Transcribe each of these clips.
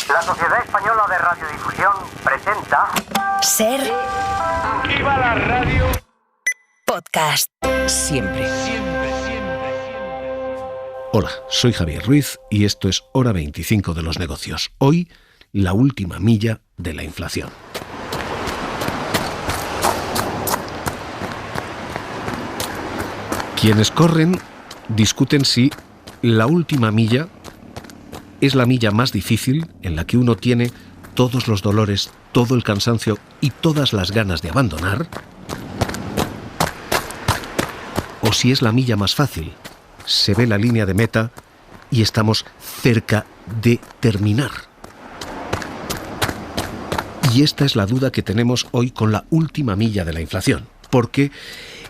La Sociedad Española de Radiodifusión presenta... Ser... ¡Viva la radio! Podcast. Siempre. Hola, soy Javier Ruiz y esto es Hora 25 de los negocios. Hoy, la última milla de la inflación. Quienes corren discuten si la última milla es la milla más difícil, en la que uno tiene todos los dolores, todo el cansancio y todas las ganas de abandonar, o si es la milla más fácil. Se ve la línea de meta y estamos cerca de terminar. Y esta es la duda que tenemos hoy con la última milla de la inflación, porque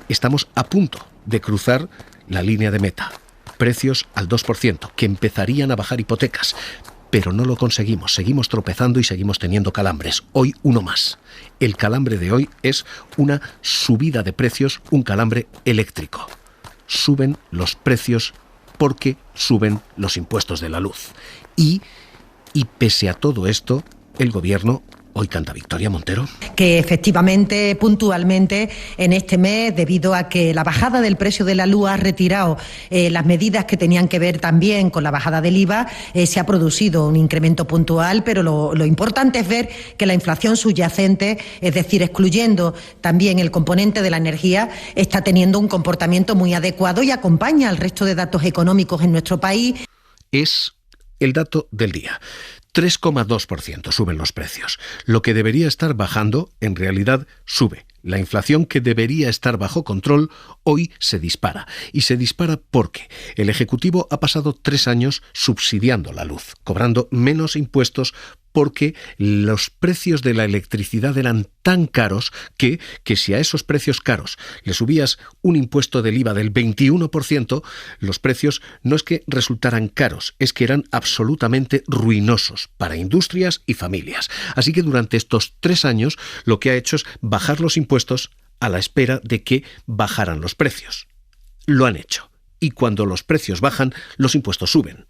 estamos a punto de cruzar la línea de meta. Precios al 2%, que empezarían a bajar hipotecas, pero no lo conseguimos. Seguimos tropezando y seguimos teniendo calambres. Hoy uno más. El calambre de hoy es una subida de precios, un calambre eléctrico. Suben los precios porque suben los impuestos de la luz. Y pese a todo esto, el gobierno hoy canta victoria, Montero. Que efectivamente, puntualmente, en este mes, debido a que la bajada del precio de la luz ha retirado las medidas que tenían que ver también con la bajada del IVA, se ha producido un incremento puntual, pero lo importante es ver que la inflación subyacente, es decir, excluyendo también el componente de la energía, está teniendo un comportamiento muy adecuado y acompaña al resto de datos económicos en nuestro país. Es el dato del día. 3,2% suben los precios. Lo que debería estar bajando, en realidad, sube. La inflación que debería estar bajo control, hoy se dispara. Y se dispara porque el Ejecutivo ha pasado 3 años subsidiando la luz, cobrando menos impuestos porque los precios de la electricidad eran tan caros que si a esos precios caros le subías un impuesto del IVA del 21%, los precios no es que resultaran caros, es que eran absolutamente ruinosos para industrias y familias. Así que durante estos 3 años lo que ha hecho es bajar los impuestos a la espera de que bajaran los precios. Lo han hecho. Y cuando los precios bajan, los impuestos suben.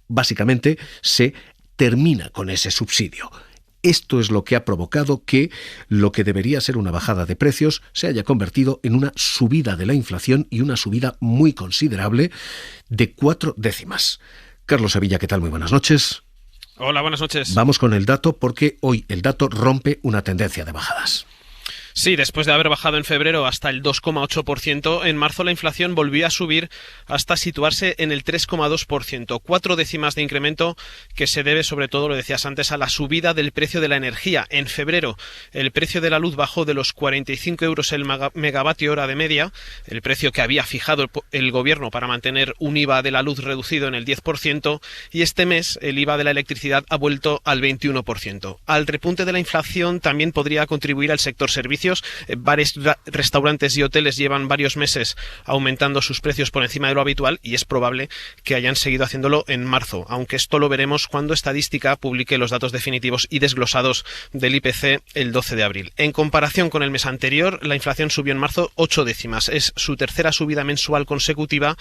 Básicamente se termina con ese subsidio. Esto es lo que ha provocado que lo que debería ser una bajada de precios se haya convertido en una subida de la inflación y una subida muy considerable de 4 décimas. Carlos Sevilla, ¿qué tal? Muy buenas noches. Hola, buenas noches. Vamos con el dato porque hoy el dato rompe una tendencia de bajadas. Sí, después de haber bajado en febrero hasta el 2,8%, en marzo la inflación volvió a subir hasta situarse en el 3,2%, 4 décimas de incremento que se debe sobre todo, lo decías antes, a la subida del precio de la energía. En febrero el precio de la luz bajó de los 45 euros el megavatio hora de media, el precio que había fijado el gobierno para mantener un IVA de la luz reducido en el 10%, y este mes el IVA de la electricidad ha vuelto al 21%. Al repunte de la inflación también podría contribuir al sector servicios. Bares, restaurantes y hoteles llevan varios meses aumentando sus precios por encima de lo habitual y es probable que hayan seguido haciéndolo en marzo, aunque esto lo veremos cuando Estadística publique los datos definitivos y desglosados del IPC el 12 de abril. En comparación con el mes anterior, la inflación subió en marzo 8 décimas. Es su tercera subida mensual consecutiva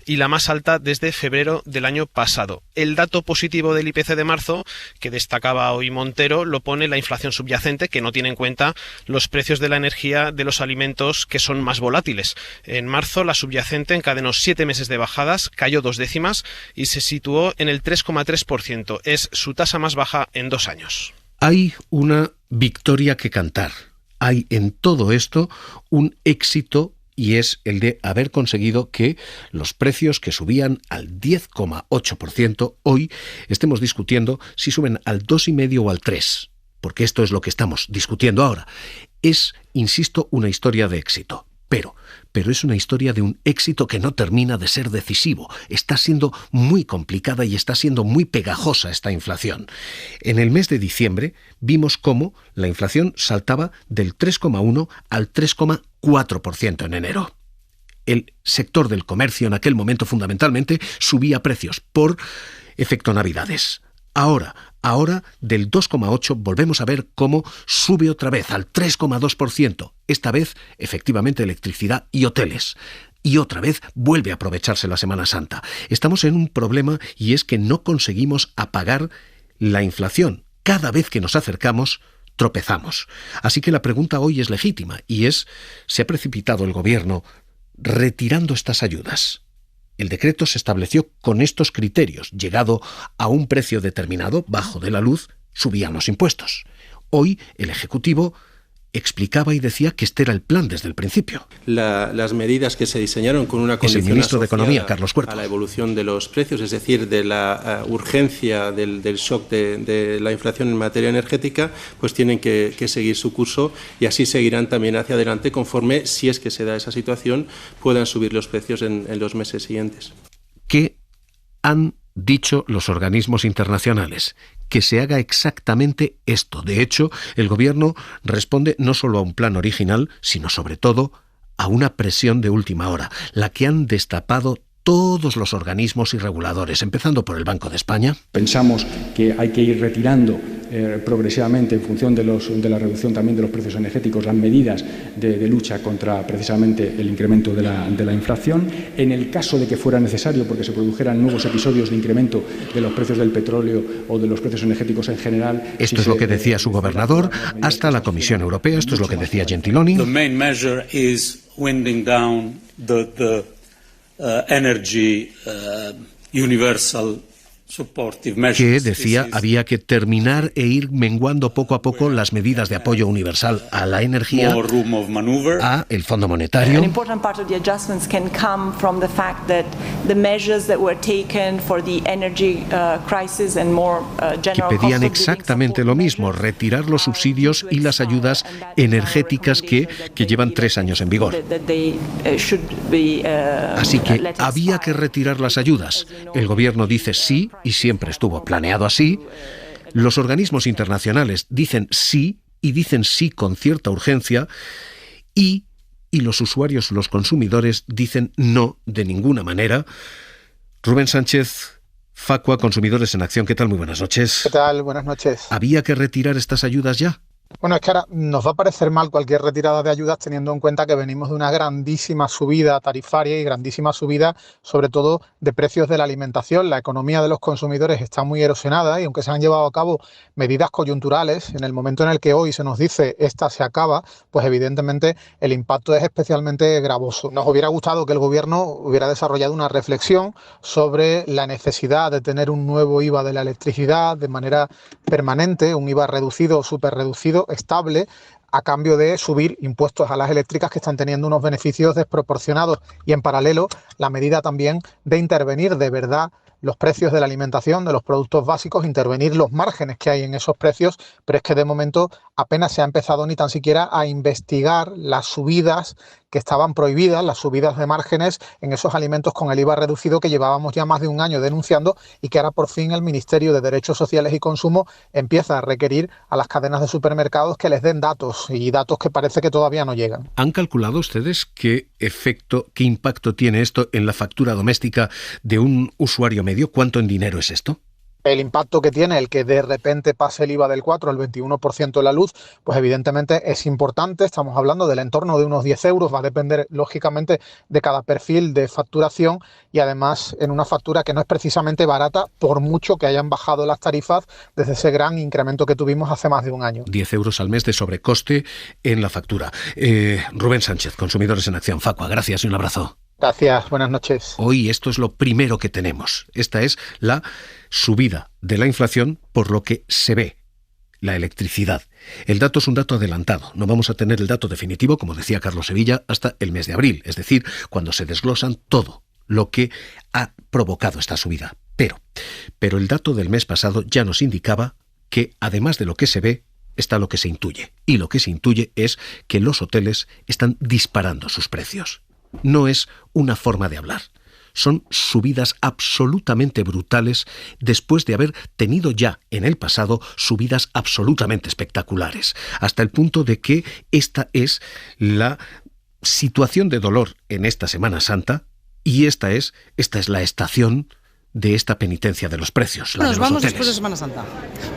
y la más alta desde febrero del año pasado. El dato positivo del IPC de marzo, que destacaba hoy Montero, lo pone la inflación subyacente, que no tiene en cuenta los precios de la energía de los alimentos que son más volátiles. En marzo la subyacente encadenó 7 meses de bajadas, cayó 2 décimas y se situó en el 3,3%. Es su tasa más baja en 2 años. Hay una victoria que cantar. Hay en todo esto un éxito y es el de haber conseguido que los precios que subían al 10,8% hoy estemos discutiendo si suben al 2,5% o al 3%. Porque esto es lo que estamos discutiendo ahora. Es, insisto, una historia de éxito, pero es una historia de un éxito que no termina de ser decisivo. Está siendo muy complicada y está siendo muy pegajosa esta inflación. En el mes de diciembre vimos cómo la inflación saltaba del 3,1 al 3,4% en enero. El sector del comercio en aquel momento fundamentalmente subía precios por efecto Navidades. Ahora, del 2,8 volvemos a ver cómo sube otra vez al 3,2%. Esta vez, efectivamente, electricidad y hoteles. Y otra vez vuelve a aprovecharse la Semana Santa. Estamos en un problema y es que no conseguimos apagar la inflación. Cada vez que nos acercamos, tropezamos. Así que la pregunta hoy es legítima y es, ¿se ha precipitado el gobierno retirando estas ayudas? El decreto se estableció con estos criterios. Llegado a un precio determinado, bajo de la luz, subían los impuestos. Hoy el Ejecutivo explicaba y decía que este era el plan desde el principio. Las medidas que se diseñaron con una condición es el ministro de Economía, Carlos Cuerpo, a la evolución de los precios, es decir, de la urgencia del shock de la inflación en materia energética, pues tienen que seguir su curso y así seguirán también hacia adelante conforme, si es que se da esa situación, puedan subir los precios en los meses siguientes. ¿Qué han dicho los organismos internacionales? Que se haga exactamente esto. De hecho, el Gobierno responde no solo a un plan original, sino sobre todo a una presión de última hora, la que han destapado todos los organismos y reguladores, empezando por el Banco de España. Pensamos que hay que ir retirando progresivamente, en función de la reducción también de los precios energéticos, las medidas de lucha contra precisamente el incremento de la inflación. En el caso de que fuera necesario, porque se produjeran nuevos episodios de incremento de los precios del petróleo o de los precios energéticos en general. Esto es lo que decía su gobernador, hasta la Comisión Europea, esto es lo que decía Gentiloni. The main measure is winding down the energy universal supportive measures. Que decía había que terminar e ir menguando poco a poco las medidas de apoyo universal a la energía, a el Fondo Monetario. An important part of the adjustments can come from the fact that the measures that were taken for the energy crisis and more general que pedían exactamente lo mismo, retirar los subsidios y las ayudas energéticas que llevan 3 años en vigor. Así que había que retirar las ayudas. El gobierno dice sí, y siempre estuvo planeado así. Los organismos internacionales dicen sí, y dicen sí con cierta urgencia, y los usuarios, los consumidores, dicen no de ninguna manera. Rubén Sánchez, Facua, Consumidores en Acción, ¿qué tal? Muy buenas noches. ¿Qué tal? Buenas noches. ¿Había que retirar estas ayudas ya? Bueno, es que ahora nos va a parecer mal cualquier retirada de ayudas teniendo en cuenta que venimos de una grandísima subida tarifaria y grandísima subida, sobre todo, de precios de la alimentación. La economía de los consumidores está muy erosionada y aunque se han llevado a cabo medidas coyunturales, en el momento en el que hoy se nos dice esta se acaba, pues evidentemente el impacto es especialmente gravoso. Nos hubiera gustado que el Gobierno hubiera desarrollado una reflexión sobre la necesidad de tener un nuevo IVA de la electricidad de manera permanente, un IVA reducido o súper reducido, estable, a cambio de subir impuestos a las eléctricas que están teniendo unos beneficios desproporcionados, y en paralelo la medida también de intervenir de verdad los precios de la alimentación, de los productos básicos, intervenir los márgenes que hay en esos precios, pero es que de momento apenas se ha empezado ni tan siquiera a investigar las subidas que estaban prohibidas, las subidas de márgenes en esos alimentos con el IVA reducido que llevábamos ya más de un año denunciando y que ahora por fin el Ministerio de Derechos Sociales y Consumo empieza a requerir a las cadenas de supermercados que les den datos, y datos que parece que todavía no llegan. ¿Han calculado ustedes qué efecto, qué impacto tiene esto en la factura doméstica de un usuario medio? ¿Cuánto en dinero es esto? El impacto que tiene el que de repente pase el IVA del 4 al 21% de la luz, pues evidentemente es importante. Estamos hablando del entorno de unos 10 euros, va a depender lógicamente de cada perfil de facturación, y además en una factura que no es precisamente barata, por mucho que hayan bajado las tarifas desde ese gran incremento que tuvimos hace más de un año. 10 euros al mes de sobrecoste en la factura. Rubén Sánchez, Consumidores en Acción, Facua, gracias y un abrazo. Gracias, buenas noches. Hoy esto es lo primero que tenemos. Esta es la subida de la inflación por lo que se ve, la electricidad. El dato es un dato adelantado. No vamos a tener el dato definitivo, como decía Carlos Sevilla, hasta el mes de abril, es decir, cuando se desglosan todo lo que ha provocado esta subida. Pero el dato del mes pasado ya nos indicaba que, además de lo que se ve, está lo que se intuye. Y lo que se intuye es que los hoteles están disparando sus precios. No es una forma de hablar. Son subidas absolutamente brutales después de haber tenido ya en el pasado subidas absolutamente espectaculares, hasta el punto de que esta es la situación de dolor en esta Semana Santa, y esta es la estación de esta penitencia de los precios. Nos vamos después de Semana Santa,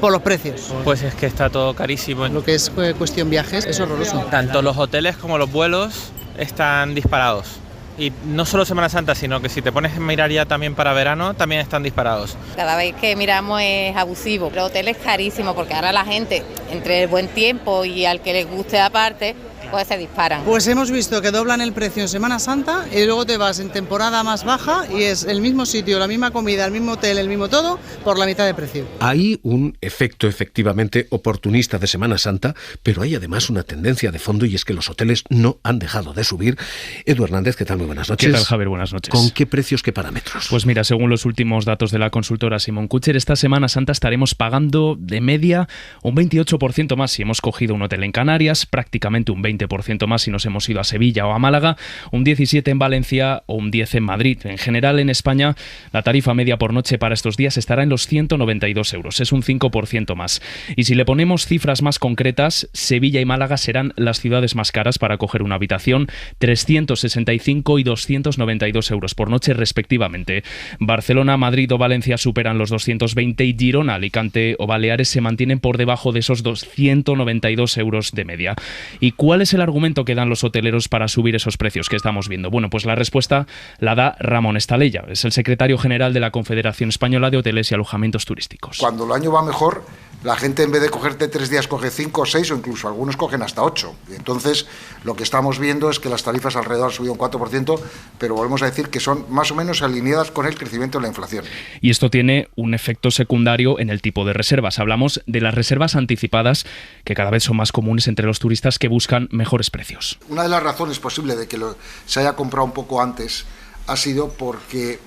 por los precios. Pues es que está todo carísimo. Lo que es cuestión viajes es horroroso. Tanto los hoteles como los vuelos están disparados. Y no solo Semana Santa, sino que si te pones a mirar ya también para verano, también están disparados. Cada vez que miramos es abusivo. El hotel es carísimo porque ahora la gente, entre el buen tiempo y al que les guste aparte, pues se disparan. Pues hemos visto que doblan el precio en Semana Santa y luego te vas en temporada más baja y es el mismo sitio, la misma comida, el mismo hotel, el mismo todo, por la mitad de precio. Hay un efecto efectivamente oportunista de Semana Santa, pero hay además una tendencia de fondo y es que los hoteles no han dejado de subir. Edu Hernández, ¿qué tal? Muy buenas noches. ¿Qué tal, Javier? Buenas noches. ¿Con qué precios, qué parámetros? Pues mira, según los últimos datos de la consultora Simon Kucher, esta Semana Santa estaremos pagando de media un 28% más si hemos cogido un hotel en Canarias, prácticamente un 20% más si nos hemos ido a Sevilla o a Málaga, un 17% en Valencia o un 10% en Madrid. En general, en España, la tarifa media por noche para estos días estará en los 192 euros, es un 5% más. Y si le ponemos cifras más concretas, Sevilla y Málaga serán las ciudades más caras para coger una habitación, 365 y 292 euros por noche respectivamente. Barcelona, Madrid o Valencia superan los 220 y Girona, Alicante o Baleares se mantienen por debajo de esos 192 euros de media. ¿Y cuál es el argumento que dan los hoteleros para subir esos precios que estamos viendo? Bueno, pues la respuesta la da Ramón Estalella, es el secretario general de la Confederación Española de Hoteles y Alojamientos Turísticos. Cuando el año va mejor, la gente en vez de cogerte 3 días coge 5 o 6 o incluso algunos cogen hasta 8. Y entonces lo que estamos viendo es que las tarifas alrededor han subido un 4%, pero volvemos a decir que son más o menos alineadas con el crecimiento de la inflación. Y esto tiene un efecto secundario en el tipo de reservas. Hablamos de las reservas anticipadas, que cada vez son más comunes entre los turistas que buscan mejores precios. Una de las razones posibles de que se haya comprado un poco antes ha sido porque,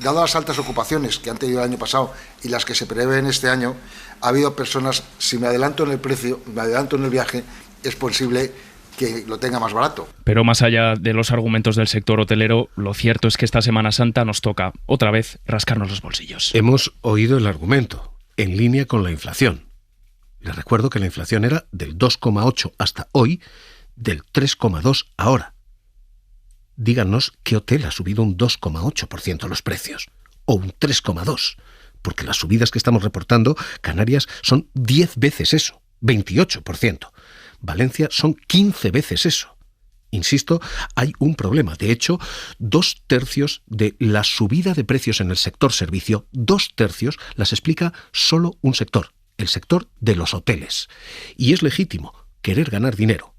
dado las altas ocupaciones que han tenido el año pasado y las que se prevén este año, ha habido personas, si me adelanto en el precio, me adelanto en el viaje, es posible que lo tenga más barato. Pero más allá de los argumentos del sector hotelero, lo cierto es que esta Semana Santa nos toca, otra vez, rascarnos los bolsillos. Hemos oído el argumento, en línea con la inflación. Les recuerdo que la inflación era del 2,8 hasta hoy, del 3,2 ahora. Díganos qué hotel ha subido un 2,8% los precios, o un 3,2%. Porque las subidas que estamos reportando, Canarias, son 10 veces eso, 28%. Valencia son 15 veces eso. Insisto, hay un problema. De hecho, 2/3 de la subida de precios en el sector servicio, 2/3 las explica solo un sector, el sector de los hoteles. Y es legítimo querer ganar dinero,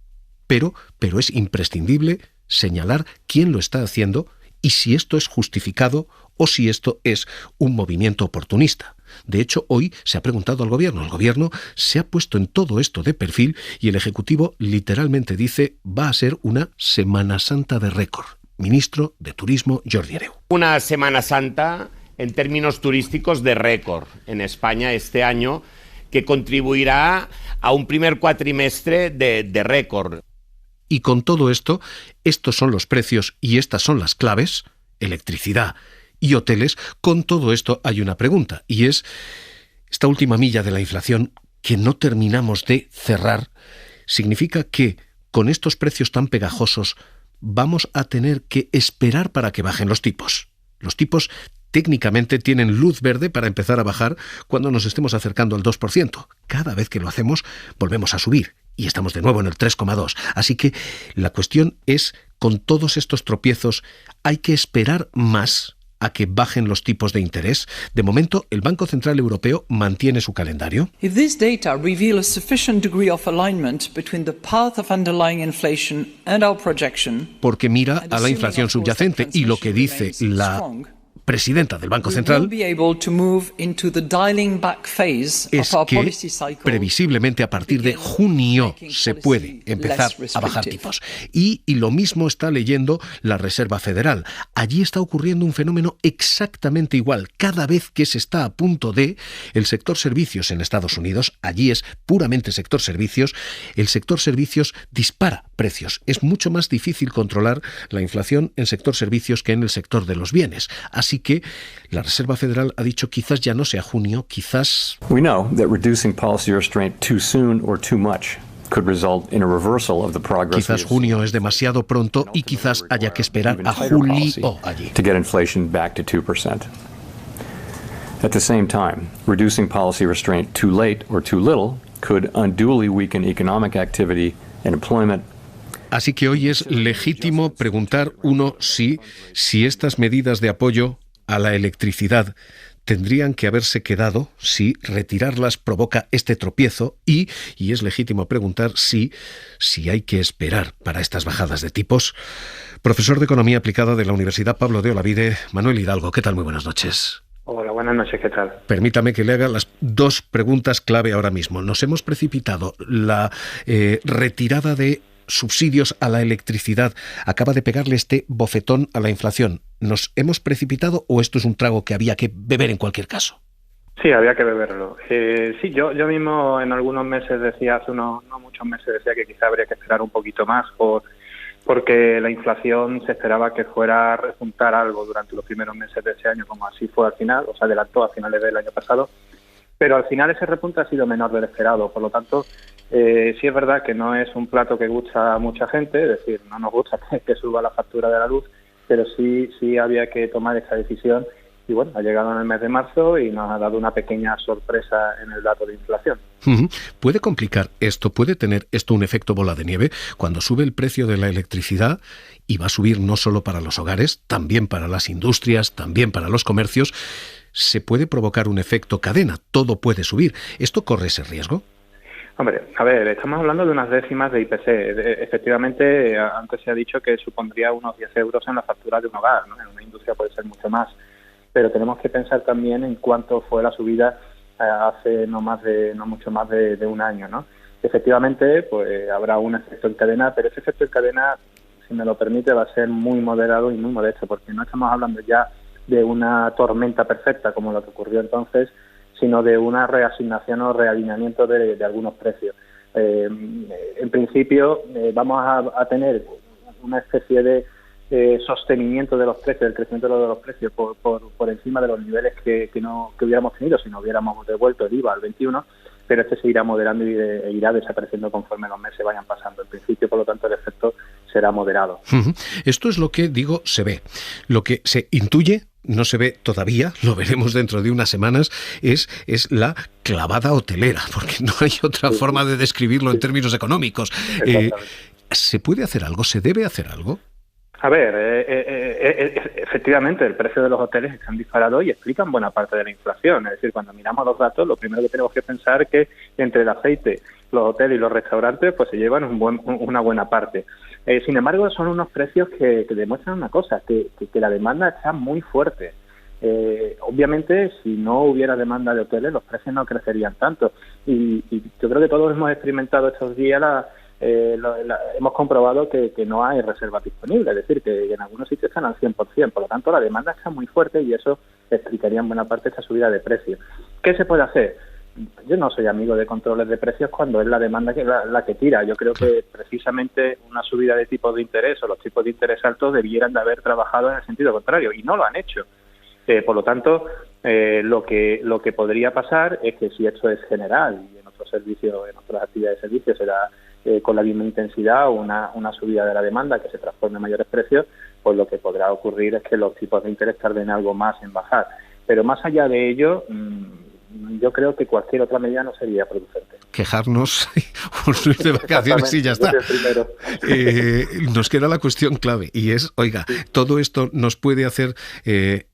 pero es imprescindible señalar quién lo está haciendo y si esto es justificado o si esto es un movimiento oportunista. De hecho, hoy se ha preguntado al Gobierno. El Gobierno se ha puesto en todo esto de perfil y el Ejecutivo literalmente dice va a ser una Semana Santa de récord. Ministro de Turismo, Jordi Hereu. Una Semana Santa en términos turísticos de récord en España este año, que contribuirá a un primer cuatrimestre de récord. Y con todo esto, estos son los precios y estas son las claves, electricidad y hoteles. Con todo esto hay una pregunta, y es esta última milla de la inflación que no terminamos de cerrar. ¿Significa que con estos precios tan pegajosos vamos a tener que esperar para que bajen los tipos? Los tipos técnicamente tienen luz verde para empezar a bajar cuando nos estemos acercando al 2%. Cada vez que lo hacemos, volvemos a subir. Y estamos de nuevo en el 3,2. Así que la cuestión es, con todos estos tropiezos, ¿hay que esperar más a que bajen los tipos de interés? De momento, el Banco Central Europeo mantiene su calendario. If this data reveal a sufficient degree of alignment between the path of underlying inflation and our projection, porque mira a la inflación subyacente y lo que dice la presidenta del Banco Central es que previsiblemente a partir de junio se puede empezar a bajar tipos. Y lo mismo está leyendo la Reserva Federal. Allí está ocurriendo un fenómeno exactamente igual. Cada vez que se está a punto de el sector servicios en Estados Unidos, allí es puramente sector servicios, el sector servicios dispara precios. Es mucho más difícil controlar la inflación en sector servicios que en el sector de los bienes. Así que la Reserva Federal ha dicho quizás ya no sea junio, quizás... We know that reducing policy restraint too soon or too much could result in a reversal of the progress. Quizás junio es demasiado pronto y quizás haya que esperar a julio allí. To get inflation back to 2%. At the same time, reducing policy restraint too late or too little could unduly weaken economic activity and employment Así que hoy es legítimo preguntar uno si estas medidas de apoyo a la electricidad tendrían que haberse quedado, si retirarlas provoca este tropiezo y es legítimo preguntar si hay que esperar para estas bajadas de tipos. Profesor de Economía Aplicada de la Universidad Pablo de Olavide, Manuel Hidalgo, ¿qué tal? Muy buenas noches. Hola, buenas noches, ¿qué tal? Permítame que le haga las dos preguntas clave ahora mismo. Nos hemos precipitado. La retirada de subsidios a la electricidad acaba de pegarle este bofetón a la inflación. ¿Nos hemos precipitado o esto es un trago que había que beber en cualquier caso? Sí, había que beberlo. Sí, yo mismo en algunos meses decía, hace no muchos meses decía que quizá habría que esperar un poquito más porque la inflación se esperaba que fuera a repuntar algo durante los primeros meses de ese año, como así fue al final, o se adelantó a finales del año pasado, pero al final ese repunte ha sido menor del esperado, por lo tanto, sí es verdad que no es un plato que gusta a mucha gente, es decir, no nos gusta que suba la factura de la luz, pero sí había que tomar esa decisión y bueno, ha llegado en el mes de marzo y nos ha dado una pequeña sorpresa en el dato de inflación. ¿Puede complicar esto? ¿Puede tener esto un efecto bola de nieve? Cuando sube el precio de la electricidad, y va a subir no solo para los hogares, también para las industrias, también para los comercios, se puede provocar un efecto cadena, todo puede subir. ¿Esto corre ese riesgo? Hombre, a ver, estamos hablando de unas décimas de IPC. Efectivamente, antes se ha dicho que supondría unos 10 euros en la factura de un hogar, ¿no? En una industria puede ser mucho más. Pero tenemos que pensar también en cuánto fue la subida hace no mucho más de un año, ¿no? Efectivamente, pues habrá un efecto en cadena, pero ese efecto en cadena, si me lo permite, va a ser muy moderado y muy modesto, porque no estamos hablando ya de una tormenta perfecta como lo que ocurrió entonces, sino de una reasignación o realineamiento de algunos precios. En principio, vamos a tener una especie de sostenimiento de los precios, el crecimiento de los precios por encima de los niveles que hubiéramos tenido si no hubiéramos devuelto el IVA al 21, pero este se irá moderando y irá desapareciendo conforme los meses vayan pasando. En principio, por lo tanto, el efecto será moderado. Esto es lo que, digo, se ve. Lo que se intuye, no se ve todavía, lo veremos dentro de unas semanas, es la clavada hotelera, porque no hay otra forma de describirlo en términos económicos. ¿Se puede hacer algo? ¿Se debe hacer algo? A ver, efectivamente, el precio de los hoteles están disparados y explican buena parte de la inflación. Es decir, cuando miramos los datos, lo primero que tenemos que pensar es que entre el aceite, los hoteles y los restaurantes, pues se llevan una buena parte. Sin embargo, son unos precios que demuestran una cosa, que la demanda está muy fuerte. Obviamente, si no hubiera demanda de hoteles, los precios no crecerían tanto. Y yo creo que todos hemos experimentado estos días hemos comprobado que no hay reservas disponibles, es decir, que en algunos sitios están al 100%, por lo tanto la demanda está muy fuerte y eso explicaría en buena parte esta subida de precios. ¿Qué se puede hacer? Yo no soy amigo de controles de precios cuando es la demanda la que tira. Yo creo que precisamente una subida de tipos de interés o los tipos de interés altos debieran de haber trabajado en el sentido contrario y no lo han hecho. Por lo tanto, lo que podría pasar es que si esto es general y en otros servicios, en otras actividades de servicios será con la misma intensidad una subida de la demanda que se transforme en mayores precios, pues lo que podrá ocurrir es que los tipos de interés tarden algo más en bajar. Pero más allá de ello, yo creo que cualquier otra medida no sería producente. Quejarnos de vacaciones y ya está. Nos queda la cuestión clave y es, oiga, todo esto nos puede hacer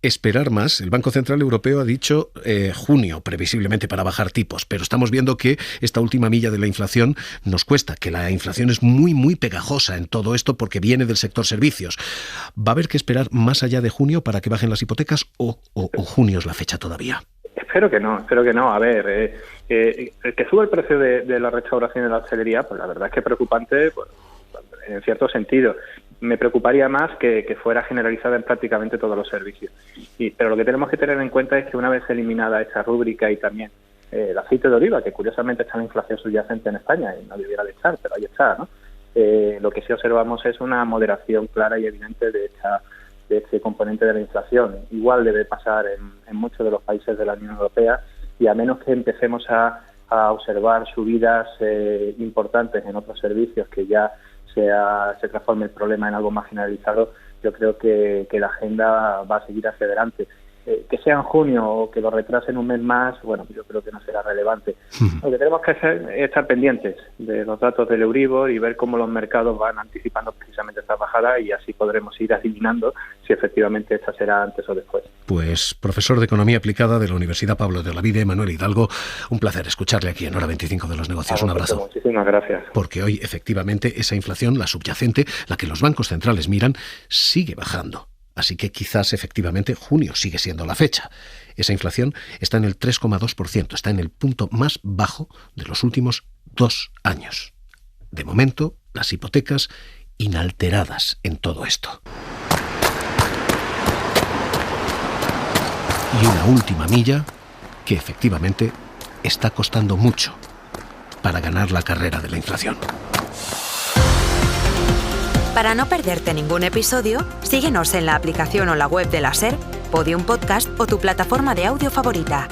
esperar más. El Banco Central Europeo ha dicho junio, previsiblemente, para bajar tipos, pero estamos viendo que esta última milla de la inflación nos cuesta, que la inflación es muy, muy pegajosa en todo esto porque viene del sector servicios. ¿Va a haber que esperar más allá de junio para que bajen las hipotecas o junio es la fecha todavía? Espero que no. A ver, que sube el precio de la restauración y de la hostelería, pues la verdad es que es preocupante, pues, en cierto sentido. Me preocuparía más que fuera generalizada en prácticamente todos los servicios. Pero lo que tenemos que tener en cuenta es que una vez eliminada esta rúbrica y también el aceite de oliva, que curiosamente está en la inflación subyacente en España y no debiera de estar, pero ahí está, ¿no? Lo que sí observamos es una moderación clara y evidente de este componente de la inflación. Igual debe pasar en muchos de los países de la Unión Europea y a menos que empecemos a observar subidas importantes en otros servicios que ya se transforme el problema en algo más generalizado, yo creo que la agenda va a seguir hacia adelante. Que sea en junio o que lo retrasen un mes más, bueno, yo creo que no será relevante. Lo que tenemos que hacer es estar pendientes de los datos del Euribor y ver cómo los mercados van anticipando precisamente esta bajada, y así podremos ir adivinando si efectivamente esta será antes o después. Pues profesor de Economía Aplicada de la Universidad Pablo de Olavide, Manuel Hidalgo, un placer escucharle aquí en Hora 25 de los Negocios. Un abrazo. Muchísimas gracias. Porque hoy efectivamente esa inflación, la subyacente, la que los bancos centrales miran, sigue bajando. Así que quizás efectivamente junio sigue siendo la fecha. Esa inflación está en el 3,2%, está en el punto más bajo de los últimos 2 años. De momento, las hipotecas inalteradas en todo esto. Y una última milla que efectivamente está costando mucho para ganar la carrera de la inflación. Para no perderte ningún episodio, síguenos en la aplicación o la web de la SER, Podium Podcast o tu plataforma de audio favorita.